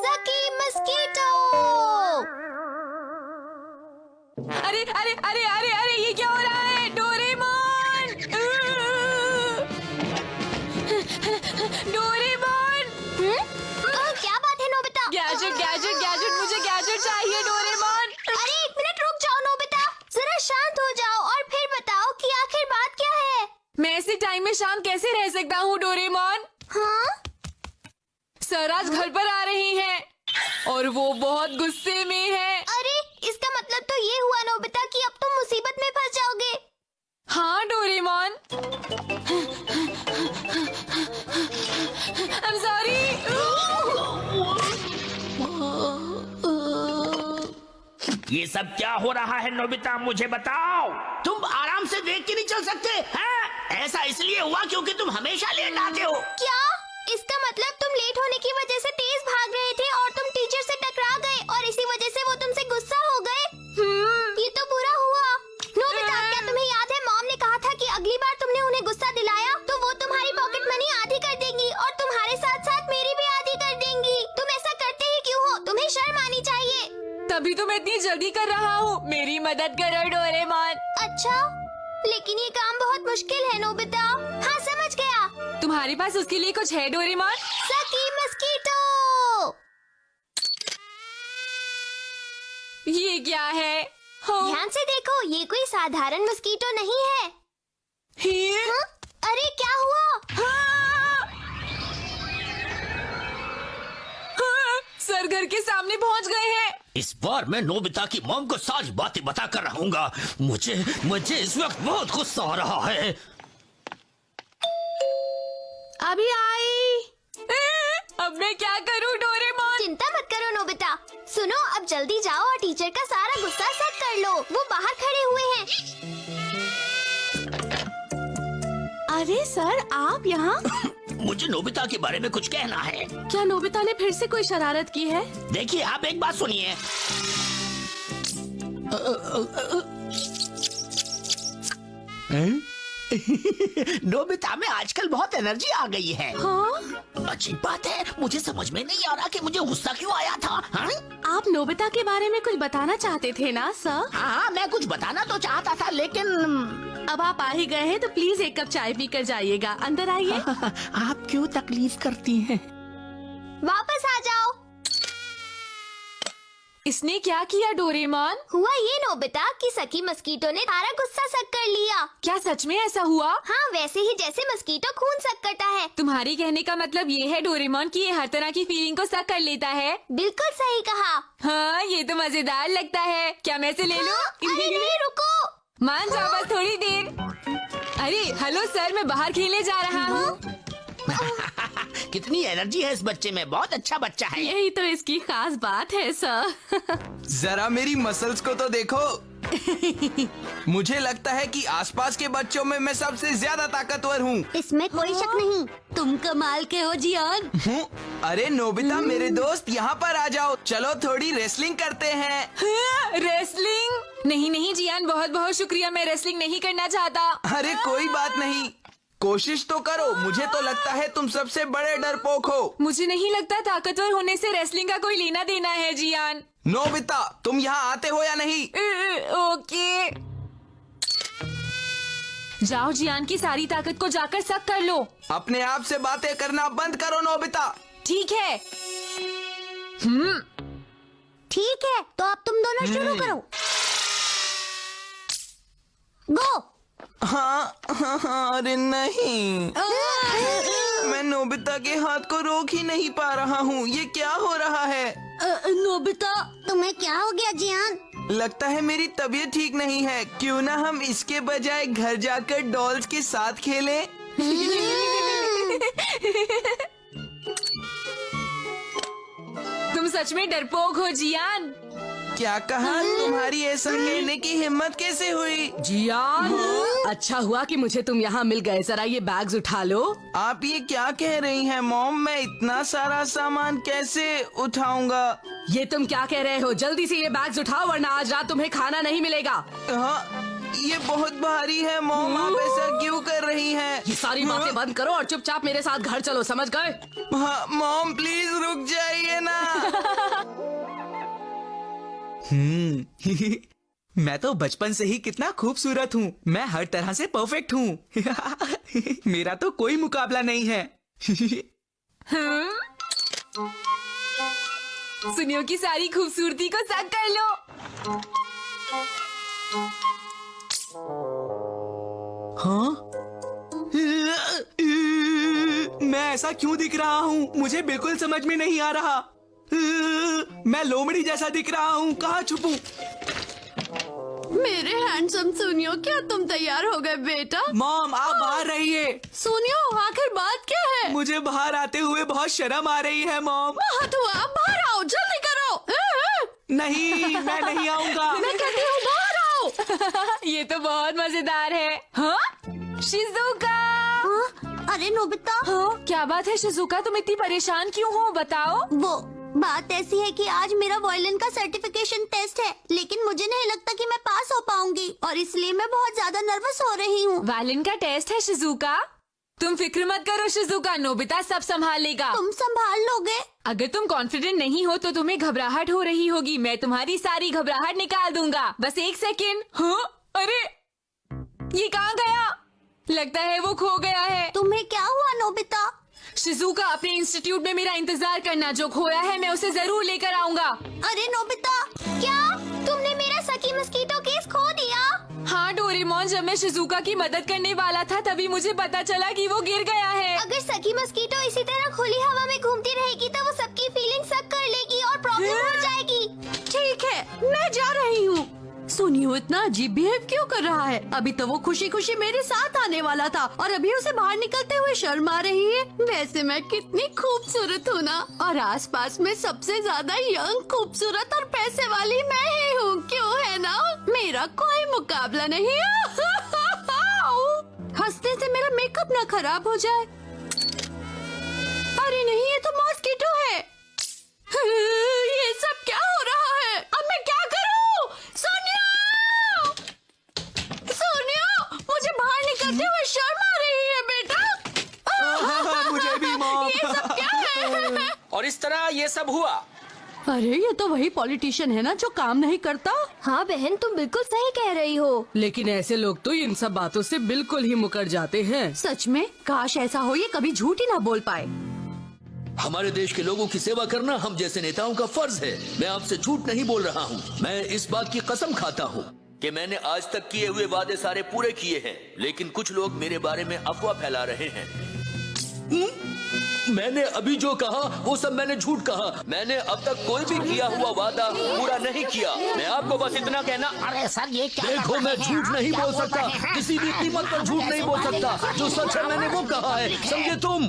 सकी मस्कीटो। अरे अरे अरे अरे अरे ये क्या हो रहा है? डोरेमोन! डोरेमोन! क्या बात है नोबिता? गैजेट गैजेट गैजेट, मुझे गैजेट चाहिए डोरेमोन। अरे एक मिनट रुक जाओ नोबिता, जरा शांत हो जाओ और फिर बताओ कि आखिर बात क्या है। मैं ऐसे टाइम में शांत कैसे रह सकता हूँ डोरेमोन? हाँ? सर आज घर पर आ रही हैं और वो बहुत गुस्से में है। अरे इसका मतलब तो ये हुआ नोबिता कि अब तुम मुसीबत में फंस जाओगे। हाँ डोरेमोन, I'm sorry। ये सब क्या हो रहा है नोबिता, मुझे बताओ। तुम आराम से देख के नहीं चल सकते हैं? ऐसा इसलिए हुआ क्योंकि तुम हमेशा लेट आते हो। क्या? इसका मतलब तुम लेट होने की वजह से तेज भाग रहे थे और तुम टीचर से टकरा गए और इसी वजह से वो तुमसे गुस्सा हो गए। ये तो बुरा हुआ। नोबिता, क्या तुम्हें याद है मॉम ने कहा था कि अगली बार तुमने उन्हें गुस्सा दिलाया तो वो तुम्हारी पॉकेट मनी आधी कर देंगी और तुम्हारे साथ साथ मेरी भी आधी कर देंगी। तुम ऐसा करते ही क्यों हो? तुम्हें शर्म आनी चाहिए। तभी तो मैं इतनी जल्दी कर रहा हूँ, मेरी मदद करो डोरेमोन। अच्छा, लेकिन ये काम बहुत मुश्किल है नोबिता। हाँ समझ गया। तुम्हारे पास उसके लिए कुछ है डोरेमोन? सकी मस्कीटो। ये क्या है? हाँ। ध्यान से देखो, ये कोई साधारण मस्कीटो नहीं है। हाँ? अरे क्या हुआ? सर घर के सामने पहुंच गए हैं। इस बार मैं नोबिता की मॉम को सारी बातें बता कर रहूंगा। मुझे इस वक्त बहुत गुस्सा आ रहा है। अभी आई। अब मैं क्या करूं डोरेमोन? चिंता मत करो नोबिता। सुनो, अब जल्दी जाओ और टीचर का सारा गुस्सा सेट कर लो। वो बाहर खड़े हुए हैं। अरे सर, आप यहाँ? मुझे नोबिता के बारे में कुछ कहना है। क्या नोबिता ने फिर से कोई शरारत की है? देखिए, आप एक बात सुनिए। नोबिता में आजकल बहुत एनर्जी आ गई है। हाँ? अजीब बात है, मुझे समझ में नहीं आ रहा कि मुझे गुस्सा क्यों आया था। हाँ? आप नोबिता के बारे में कुछ बताना चाहते थे ना सर? हाँ, मैं कुछ बताना तो चाहता था, लेकिन अब आप आ ही गए हैं तो प्लीज एक कप चाय पी कर जाइएगा। अंदर आइए। आप क्यों तकलीफ करती हैं? वापस आ जाओ। इसने क्या किया डोरेमोन? हुआ ये नोबिता कि सकी मस्कीटो ने सारा गुस्सा सक कर लिया। क्या सच में ऐसा हुआ? हाँ, वैसे ही जैसे मस्कीटो खून सक करता है। तुम्हारी कहने का मतलब ये है डोरेमोन कि ये हर तरह की फीलिंग को सक कर लेता है। बिल्कुल सही कहा। हाँ, ये तो मजेदार लगता है। क्या मैं इसे ले लूं? अरे नहीं, रुको। मान जाओ बस थोड़ी देर। अरे हेलो सर, मैं बाहर खेलने जा रहा हूँ। कितनी एनर्जी है इस बच्चे में, बहुत अच्छा बच्चा है। यही तो इसकी खास बात है सर। जरा मेरी मसल्स को तो देखो। मुझे लगता है कि आसपास के बच्चों में मैं सबसे ज्यादा ताकतवर हूँ। इसमें कोई शक नहीं। तुम कमाल के हो जियान। अरे नोबिता मेरे दोस्त, यहाँ पर आ जाओ। चलो थोड़ी रेसलिंग करते हैं। रेसलिंग? नहीं नहीं जियान, बहुत बहुत शुक्रिया, मैं रेसलिंग नहीं करना चाहता। अरे कोई बात नहीं, कोशिश तो करो। मुझे तो लगता है तुम सबसे बड़े डरपोक हो। मुझे नहीं लगता ताकतवर होने से रेसलिंग का कोई लेना देना है जियान। नोबिता, तुम यहाँ आते हो या नहीं? ओके। जाओ जियान की सारी ताकत को जाकर सक कर लो। अपने आप से बातें करना बंद करो नोबिता। ठीक है। ठीक है, तो अब तुम दोनों शुरू करो। गो। हाँ, अरे नहीं, मैं नोबिता के हाथ को रोक ही नहीं पा रहा हूँ। ये क्या हो रहा है? नोबिता, तुम्हें क्या हो गया जियान? लगता है मेरी तबीयत ठीक नहीं है। क्यों ना हम इसके बजाय घर जाकर डॉल्स के साथ खेलें? तुम सच में डरपोक हो जियान। क्या कहा? तुम्हारी ऐसा कहने की हिम्मत कैसे हुई? जियान, अच्छा हुआ कि मुझे तुम यहाँ मिल गए। जरा ये बैग्स उठा लो। आप ये क्या कह रही हैं मॉम? मैं इतना सारा सामान कैसे उठाऊंगा? ये तुम क्या कह रहे हो? जल्दी से ये बैग्स उठाओ वरना आज रात तुम्हें खाना नहीं मिलेगा। हाँ, ये बहुत भारी है मॉम, आप ऐसा क्यों कर रही हैं? ये सारी बातें बंद करो और चुपचाप मेरे साथ घर चलो, समझ गए? हाँ मॉम, प्लीज रुक जाइए ना। मैं तो बचपन से ही कितना खूबसूरत हूँ। मैं हर तरह से परफेक्ट हूँ। मेरा तो कोई मुकाबला नहीं है। सुनियो की सारी खूबसूरती को सक कर लो। हाँ? मैं ऐसा क्यों दिख रहा हूँ? मुझे बिल्कुल समझ में नहीं आ रहा। मैं लोमड़ी जैसा दिख रहा हूँ। कहाँ छुपूं? मेरे हैंडसम सुनियो, क्या तुम तैयार हो गए बेटा? मॉम, आप बाहर रहिए। सुनियो, आखिर बात क्या है? मुझे बाहर आते हुए बहुत शर्म आ रही है मॉम। बहुत हुआ, बाहर आओ, जल्दी करो। नहीं, मैं नहीं आऊँगा। मैं कहती हूँ बाहर आओ। ये तो बहुत मजेदार है। हाँ? शिजुका। अरे नोबिता, हाँ? क्या बात है शिजुका, तुम इतनी परेशान क्यों हो, बताओ। वो बात ऐसी है कि आज मेरा वायलिन का सर्टिफिकेशन टेस्ट है, लेकिन मुझे नहीं लगता कि मैं पास हो पाऊंगी और इसलिए मैं बहुत ज्यादा नर्वस हो रही हूँ। वायलिन का टेस्ट है शिजुका? तुम फिक्र मत करो शिजुका, नोबिता सब संभाल लेगा। तुम संभाल लोगे? अगर तुम कॉन्फिडेंट नहीं हो तो तुम्हें घबराहट हो रही होगी। मैं तुम्हारी सारी घबराहट निकाल दूंगा। बस एक सेकेंड। हाँ? अरे ये कहाँ गया? लगता है वो खो गया है। तुम्हें क्या हुआ नोबिता? शिजुका, अपने इंस्टीट्यूट में मेरा इंतजार करना। जो खोया है मैं उसे जरूर लेकर आऊंगा। अरे नोबिता, क्या तुमने मेरा सकी मस्कीटो केस खो दिया? हाँ डोरेमोन, जब मैं शिजुका की मदद करने वाला था तभी मुझे पता चला कि वो गिर गया है। अगर सकी मस्कीटो इसी तरह खुली हवा में घूमती रहेगी तो वो सबकी फीलिंग सक कर लेगी और प्रॉब्लम हो जाएगी। ठीक है, मैं जा रही हूँ। सुनियो इतना अजीब बिहेव क्यों कर रहा है? अभी तो वो खुशी खुशी मेरे साथ आने वाला था और अभी उसे बाहर निकलते हुए शर्म आ रही है। वैसे मैं कितनी खूबसूरत हूँ ना, और आसपास में सबसे ज्यादा यंग, खूबसूरत और पैसे वाली मैं ही हूँ। क्यों है ना? मेरा कोई मुकाबला नहीं। हंसने से मेरा मेकअप ना खराब हो जाए। अरे नहीं, ये तो मॉस्किटो है। ये सब क्या हो रहा है? अब मैं क्या करूं? सोनिया, सोनिया, मुझे बाहर निकलते हुए शर्म आ रही है बेटा। मुझे भी मॉम। ये सब क्या है? और इस तरह ये सब हुआ। अरे ये तो वही पॉलिटिशियन है ना जो काम नहीं करता। हाँ बहन, तुम बिल्कुल सही कह रही हो। लेकिन ऐसे लोग तो इन सब बातों से बिल्कुल ही मुकर जाते हैं। सच में, काश ऐसा हो, ये कभी झूठ ही ना बोल पाए। हमारे देश के लोगों की सेवा करना हम जैसे नेताओं का फर्ज है। मैं आपसे झूठ नहीं बोल रहा हूँ। मैं इस बात की कसम खाता हूँ कि मैंने आज तक किए हुए वादे सारे पूरे किए हैं, लेकिन कुछ लोग मेरे बारे में अफवाह फैला रहे हैं। मैंने अभी जो कहा वो सब मैंने झूठ कहा। मैंने अब तक कोई भी किया हुआ वादा पूरा नहीं किया। मैं आपको बस इतना कहना, अरे सर ये क्या देखो मैं झूठ नहीं बोल सकता, किसी भी कीमत पर झूठ नहीं बोल सकता। जो सच है मैंने वो कहा है, समझे तुम?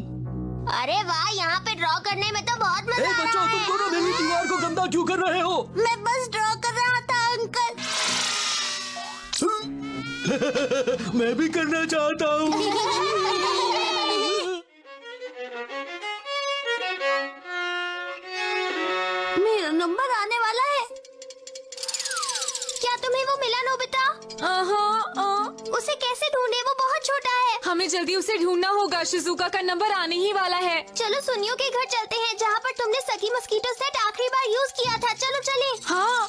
अरे वाह, यहाँ पे ड्रॉ करने में तो बहुत मजा आ बच्चों, रहा तुम है। दोनों मेरी दीवार को गंदा क्यों कर रहे हो? मैं बस ड्रॉ कर रहा था अंकल। मैं भी करना चाहता हूँ। मेरा नंबर आने वाला है। क्या तुम्हें वो मिला नोबिता? उसे कैसे ढूंढे? वो बहुत छोटा है। हमें जल्दी उसे ढूंढना होगा। शिजुका का नंबर आने ही वाला है। चलो सुनियो के घर चलते हैं, जहाँ पर तुमने सकी मस्कीटो सेट आखिरी बार यूज किया था। चलो चले। हाँ।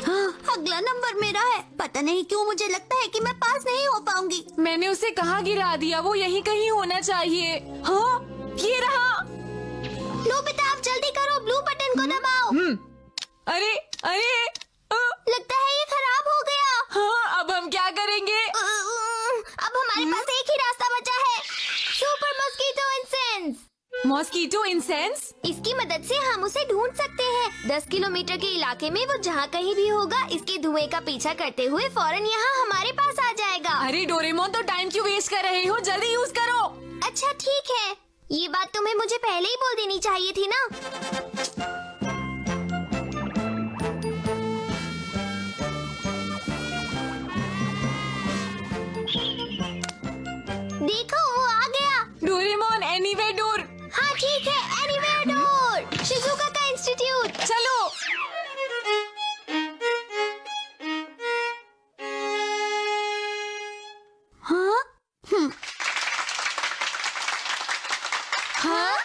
हाँ, अगला नंबर मेरा है। पता नहीं क्यों मुझे लगता है कि मैं पास नहीं हो पाऊंगी। मैंने उसे कहाँ गिरा दिया? वो यहीं कहीं होना चाहिए। हाँ, ये रहा। नोबिता, आप जल्दी करो, ब्लू बटन को दबाओ। अरे अरे लगता है ये खराब हो गया। हाँ, अब हम क्या करेंगे? अब हमारे पास एक ही रास्ता बचा है, super mosquito incense. Mosquito incense? इसकी मदद से हम उसे ढूंढ सकते हैं। 10 किलोमीटर के इलाके में वो जहाँ कहीं भी होगा, इसके धुएं का पीछा करते हुए फौरन यहाँ हमारे पास आ जाएगा। अरे डोरेमोन, तो टाइम क्यों वेस्ट कर रहे हो? जल्दी यूज करो। अच्छा ठीक है, ये बात तुम्हें मुझे पहले ही बोल देनी चाहिए थी ना। देखो वो आ गया। Doraemon, anyway door. हाँ ठीक है, एनीवेयर डोर, शिजुका का इंस्टीट्यूट। चलो। हाँ? हाँ?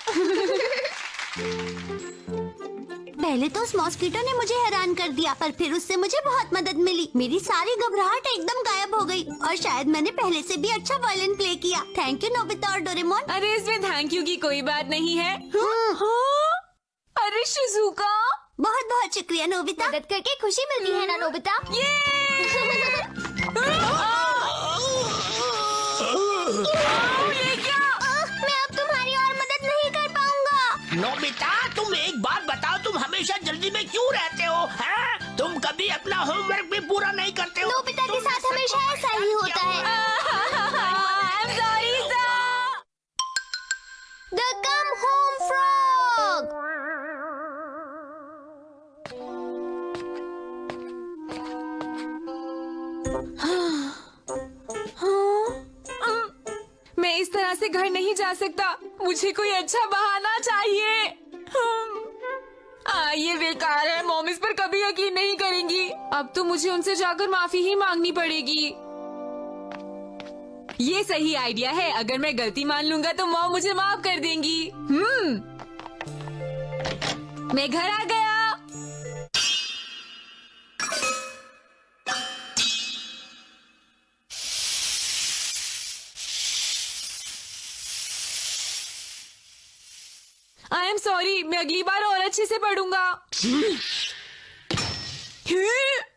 पहले तो उस मॉस्किटो ने मुझे हैरान कर दिया, पर फिर उससे मुझे बहुत मदद मिली। मेरी सारी घबराहट एकदम गायब हो गई और शायद मैंने पहले से भी अच्छा वायलिन प्ले किया। थैंक यू नोबिता और डोरेमोन। अरे इसमें थैंक यू की कोई बात नहीं है। हाँ? अरे शिजुका, बहुत बहुत शुक्रिया नोबिता। मदद करके खुशी मिलती है ना नोबिता। ये क्या? मैं अब तुम्हारी और मदद नहीं कर पाऊंगा। नोबिता, तुम एक बात बताओ, तुम हमेशा जल्दी में क्यों रहते हो? हैं? तुम कभी अपना होमवर्क भी पूरा नहीं करते हो? नोबिता के साथ हमेशा ऐसा ही होता है। I'm sorry, sir. The Come Home Frog। मैं इस तरह से घर नहीं जा सकता, मुझे कोई अच्छा बहाना चाहिए। ये बेकार है, मॉम इस पर कभी यकीन नहीं करेंगी। अब तो मुझे उनसे जाकर माफी ही मांगनी पड़ेगी। ये सही आइडिया है, अगर मैं गलती मान लूंगा तो मॉम मुझे माफ कर देंगी। मैं घर आ गया। आई एम सॉरी, मैं अगली बार और अच्छे से पढ़ूंगा।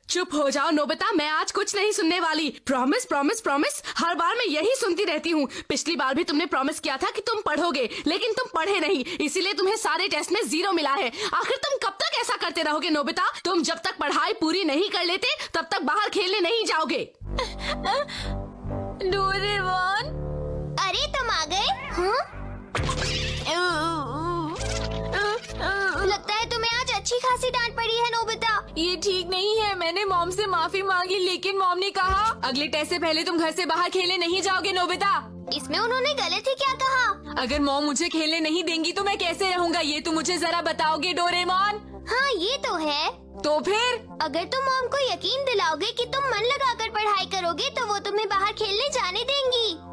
चुप हो जाओ नोबिता, मैं आज कुछ नहीं सुनने वाली। प्रॉमिस प्रॉमिस प्रॉमिस, हर बार मैं यही सुनती रहती हूँ। पिछली बार भी तुमने प्रॉमिस किया था कि तुम पढ़ोगे, लेकिन तुम पढ़े नहीं, इसीलिए तुम्हें सारे टेस्ट में 0 मिला है। आखिर तुम कब तक ऐसा करते रहोगे नोबिता? तुम जब तक पढ़ाई पूरी नहीं कर लेते तब तक बाहर खेलने नहीं जाओगे। डोरेमोन, अरे तुम आ गए? हाँ? लगता है तुम्हें आज अच्छी खासी डांट पड़ी है नोबिता। ये ठीक नहीं है। मैंने मॉम से माफी मांगी, लेकिन मॉम ने कहा अगले टेस्ट से पहले तुम घर से बाहर खेलने नहीं जाओगे नोबिता। इसमें उन्होंने गलत ही क्या कहा? अगर मॉम मुझे खेलने नहीं देंगी तो मैं कैसे रहूंगा, ये तुम मुझे जरा बताओगे डोरेमोन? हाँ ये तो है। तो फिर अगर तुम मॉम को यकीन दिलाओगे कि तुम मन लगाकर पढ़ाई करोगे तो वो तुम्हें बाहर खेलने जाने देंगी।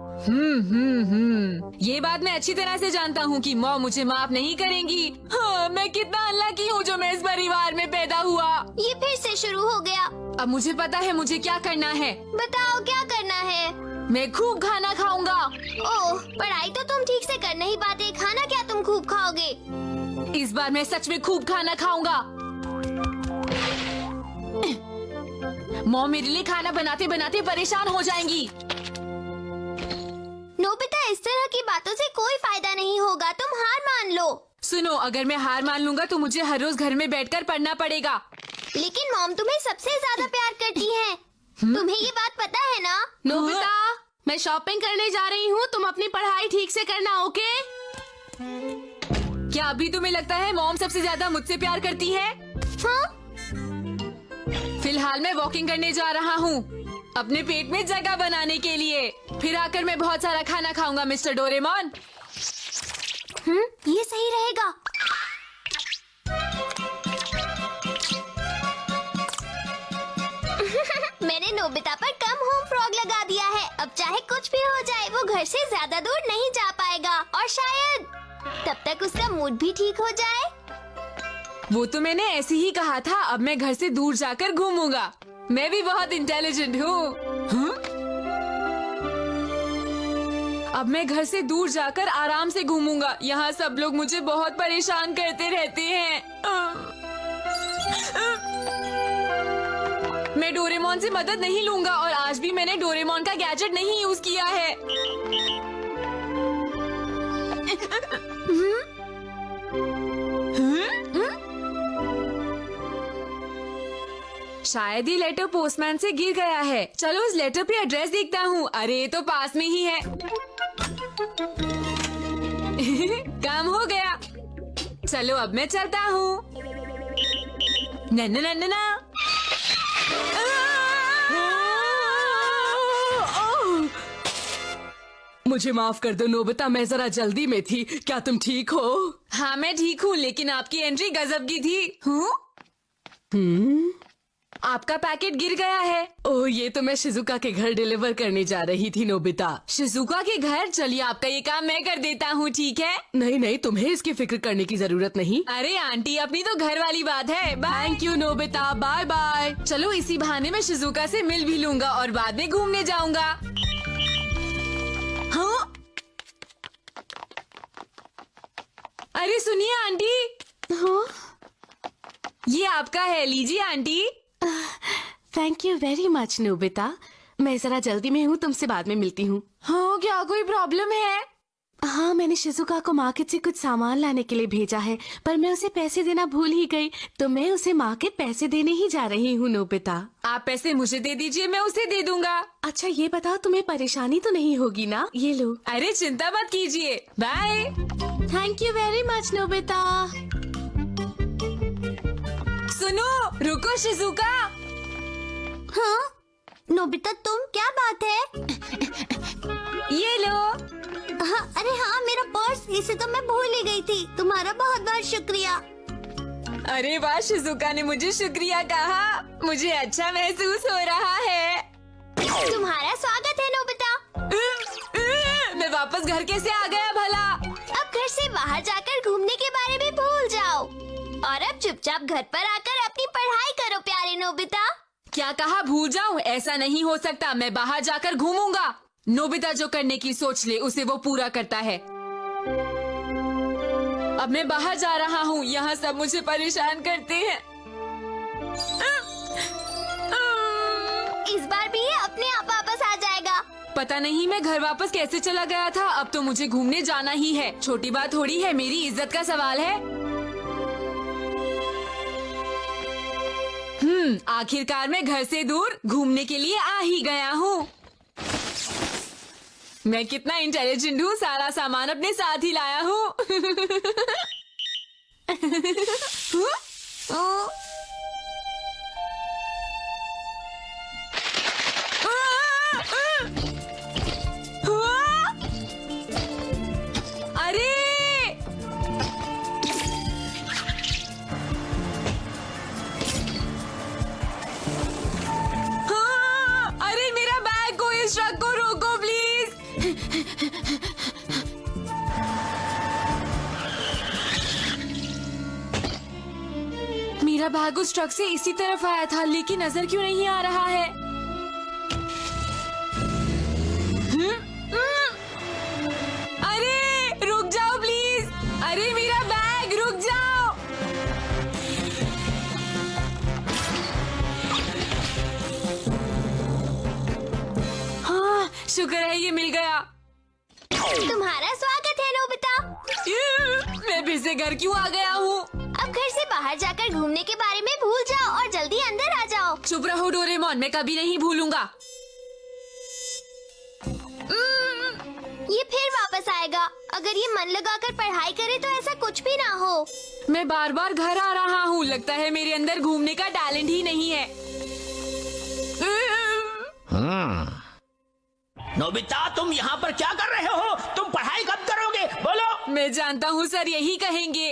ये बात मैं अच्छी तरह से जानता हूँ कि मॉम मुझे माफ नहीं करेंगी। हाँ, मैं कितना अनलकी हूँ जो मैं इस परिवार में पैदा हुआ। ये फिर से शुरू हो गया। अब मुझे पता है मुझे क्या करना है। बताओ क्या करना है? मैं खूब खाना खाऊंगा। ओह, पढ़ाई तो तुम ठीक से कर नहीं पाते, खाना क्या तुम खूब खाओगे? इस बार मैं सच में खूब खाना खाऊंगा। मॉम मेरे लिए खाना बनाते बनाते परेशान हो जाएंगी। नोबिता, इस तरह की बातों से कोई फायदा नहीं होगा, तुम हार मान लो। सुनो, अगर मैं हार मान लूंगा तो मुझे हर रोज घर में बैठकर पढ़ना पड़ेगा। लेकिन मॉम तुम्हें सबसे ज्यादा प्यार करती है। तुम्हें ये बात पता है ना? नोबिता, मैं शॉपिंग करने जा रही हूँ, तुम अपनी पढ़ाई ठीक से करना, ओके? क्या अभी तुम्हें लगता है मॉम सबसे ज्यादा मुझसे प्यार करती है? हाँ? फिलहाल मैं वॉकिंग करने जा रहा हूँ अपने पेट में जगह बनाने के लिए। फिर आकर मैं बहुत सारा खाना खाऊंगा मिस्टर डोरेमोन। ये सही रहेगा। मैंने नोबिता पर कम होम फ्रॉग लगा दिया है। अब चाहे कुछ भी हो जाए वो घर से ज्यादा दूर नहीं जा पाएगा और शायद तब तक उसका मूड भी ठीक हो जाए। वो तो मैंने ऐसे ही कहा था। अब मैं घर से दूर जाकर घूमूंगा। मैं भी बहुत इंटेलिजेंट हूँ। अब मैं घर से दूर जाकर आराम से घूमूंगा। यहाँ सब लोग मुझे बहुत परेशान करते रहते हैं। मैं डोरेमोन से मदद नहीं लूंगा और आज भी मैंने डोरेमोन का गैजेट नहीं यूज किया है। शायद ये लेटर पोस्टमैन से गिर गया है। चलो उस लेटर पे एड्रेस देखता हूँ। अरे ये तो पास में ही है। काम हो गया। चलो अब मैं चलता हूँ। ना मुझे माफ कर दो नोबिता, मैं जरा जल्दी में थी। क्या तुम ठीक हो? हाँ मैं ठीक हूँ, लेकिन आपकी एंट्री गजब की थी। आपका पैकेट गिर गया है। ओह, ये तो मैं शिजुका के घर डिलीवर करने जा रही थी नोबिता। शिजुका के घर? चलिए आपका ये काम मैं कर देता हूँ, ठीक है? नहीं नहीं, तुम्हें इसकी फिक्र करने की जरूरत नहीं। अरे आंटी, अपनी तो घर वाली बात है। Bye. Thank you Nobita, bye bye. चलो इसी बहाने मैं शिजुका से मिल भी लूंगा और बाद में घूमने जाऊंगा। हाँ? अरे सुनिए आंटी। हाँ? ये आपका है, लीजिए aunty. Thank you very much Nobita. मैं जरा जल्दी में हूँ, तुमसे बाद में मिलती हूँ। हाँ, क्या कोई प्रॉब्लम है? हाँ, मैंने शिजुका को मार्केट से कुछ सामान लाने के लिए भेजा है, पर मैं उसे पैसे देना भूल ही गई, तो मैं उसे मार्केट पैसे देने ही जा रही हूँ नोबिता। आप पैसे मुझे दे दीजिए, मैं उसे दे दूंगा। अच्छा ये बताओ, तुम्हें परेशानी तो नहीं होगी ना? ये लो। अरे चिंता मत कीजिए, bye. Thank you very much Nobita. सुनो, रुको शिजुका। हाँ नोबिता, तुम, क्या बात है? ये लो। हाँ, अरे हाँ, मेरा पर्स, इसे तो मैं भूल ही गई थी। तुम्हारा बहुत बहुत शुक्रिया। अरे वाह, शिजुका ने मुझे शुक्रिया कहा। मुझे अच्छा महसूस हो रहा है। तुम्हारा स्वागत है नोबिता। मैं वापस घर कैसे आ गया भला? अब घर से बाहर जाकर घूमने के बारे में भूल जाओ और अब चुपचाप घर पर आकर अपनी पढ़ाई करो प्यारे नोबिता। क्या कहा, भूल जाऊं? ऐसा नहीं हो सकता, मैं बाहर जाकर घूमूंगा। नोबिता जो करने की सोच ले उसे वो पूरा करता है। अब मैं बाहर जा रहा हूँ, यहाँ सब मुझे परेशान करते हैं। इस बार भी ये अपने आप वापस आ जाएगा। पता नहीं मैं घर वापस कैसे चला गया था। अब तो मुझे घूमने जाना ही है। छोटी बात थोड़ी है, मेरी इज्जत का सवाल है। आखिरकार मैं घर से दूर घूमने के लिए आ ही गया हूँ। मैं कितना इंटेलिजेंट हूँ, सारा सामान अपने साथ ही लाया हूँ। अरे हाँ, अरे मेरा बैग को, इस ट्रक को रोको प्लीज। मेरा बैग उस ट्रक से इसी तरफ आया था, लेकिन नजर क्यों नहीं आ रहा है? अरे रुक जाओ प्लीज। अरे मेरा बैग, रुक जाओ। हाँ, शुक्र है ये मिल गया। तुम्हारा स्वागत है नोबिता। मैं फिर से घर क्यों आ गया हूँ? अब घर से बाहर जाकर घूमने के बारे में भूल जाओ और जल्दी अंदर आ जाओ। चुप रहो डोरेमोन, मैं कभी नहीं भूलूंगा। ये फिर वापस आएगा। अगर ये मन लगाकर पढ़ाई करे तो ऐसा कुछ भी ना हो। मैं बार बार घर आ रहा हूँ, लगता है मेरे अंदर घूमने का टैलेंट ही नहीं है। नोबिता, तुम यहाँ पर क्या कर रहे हो? तुम पढ़ाई कब करोगे? बोलो। मैं जानता हूँ सर यही कहेंगे।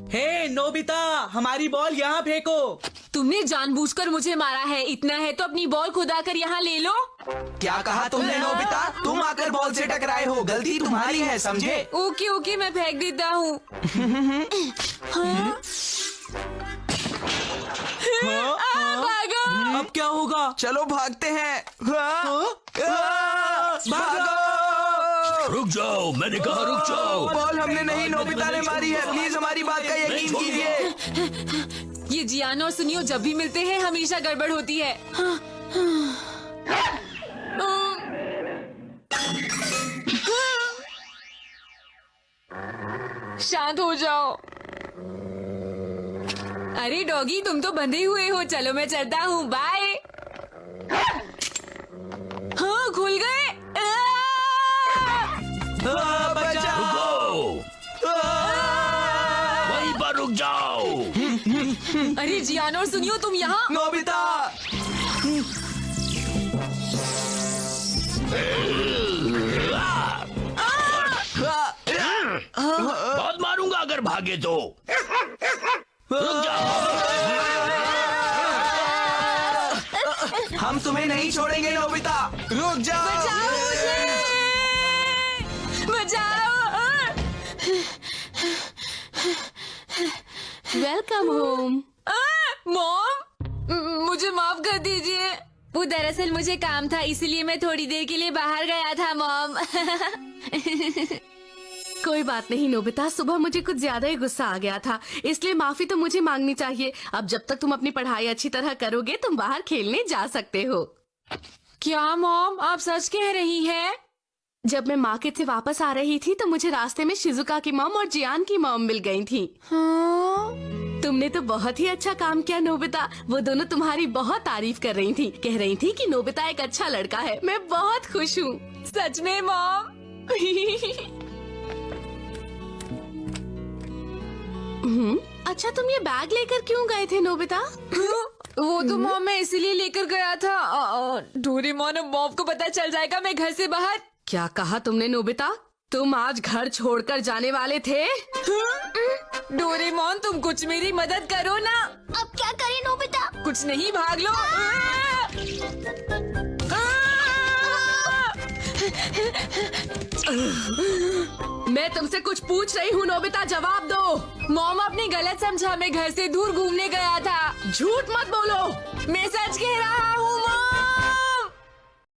हे नोबिता, हमारी बॉल यहाँ फेंको। तुमने जानबूझकर मुझे मारा है। इतना है तो अपनी बॉल खुद आकर यहाँ ले लो। क्या कहा तुमने नोबिता? तुम आकर बॉल से टकराए हो, गलती तुम्हारी है, समझे? ओके ओके, मैं फेंक देता हूँ। हाँ? भागो। अब क्या होगा? चलो भागते हैं। भागो! रुक जाओ, मैंने कहा रुक जाओ। बॉल हमने नहीं, नोबिता ने मारी है। प्लीज हमारी बात का यकीन कीजिए। ये जियान और सुनियो जब भी मिलते हैं हमेशा गड़बड़ होती है। शांत हो जाओ। अरे डॉगी, तुम तो बंधे हुए हो। चलो मैं चलता हूँ, बाय। हाँ, खुल गए। रुको, वहीं पर रुक जाओ। अरे जियान और सुनियो, तुम यहाँ। नोबिता! बहुत मारूंगा अगर भागे तो। रुक जाओ। हम तुम्हें नहीं छोड़ेंगे नोबिता, रुक जाओ। Welcome home. मॉम, मुझे माफ कर दीजिए। वो दरअसल मुझे काम था, इसीलिए मैं थोड़ी देर के लिए बाहर गया था मॉम। कोई बात नहीं नोबिता, सुबह मुझे कुछ ज्यादा ही गुस्सा आ गया था, इसलिए माफी तो मुझे मांगनी चाहिए। अब जब तक तुम अपनी पढ़ाई अच्छी तरह करोगे तुम बाहर खेलने जा सकते हो। क्या मॉम, आप सच कह रही हैं? जब मैं मार्केट से वापस आ रही थी तो मुझे रास्ते में शिजुका की मॉम और जियान की मॉम मिल गई थी। तुमने तो बहुत ही अच्छा काम किया नोबिता। वो दोनों तुम्हारी बहुत तारीफ कर रही थी, कह रही थी कि नोबिता एक अच्छा लड़का है। मैं बहुत खुश हूँ। सच में मॉम? अच्छा, तुम ये बैग लेकर क्यों गए थे नोबिता? वो तो मॉम मैं इसीलिए लेकर गया था। डोरेमोन और मॉम को पता चल जाएगा मैं घर से बाहर। क्या कहा तुमने नोबिता? तुम आज घर छोड़कर जाने वाले थे? डोरेमोन, तुम कुछ मेरी मदद करो ना। अब क्या करें नोबिता? कुछ नहीं, भाग लो। मैं तुमसे कुछ पूछ रही हूँ नोबिता, जवाब दो। मॉम आपने गलत समझा, मैं घर से दूर घूमने गया था। झूठ मत बोलो। मैं सच कह रहा हूँ मॉम।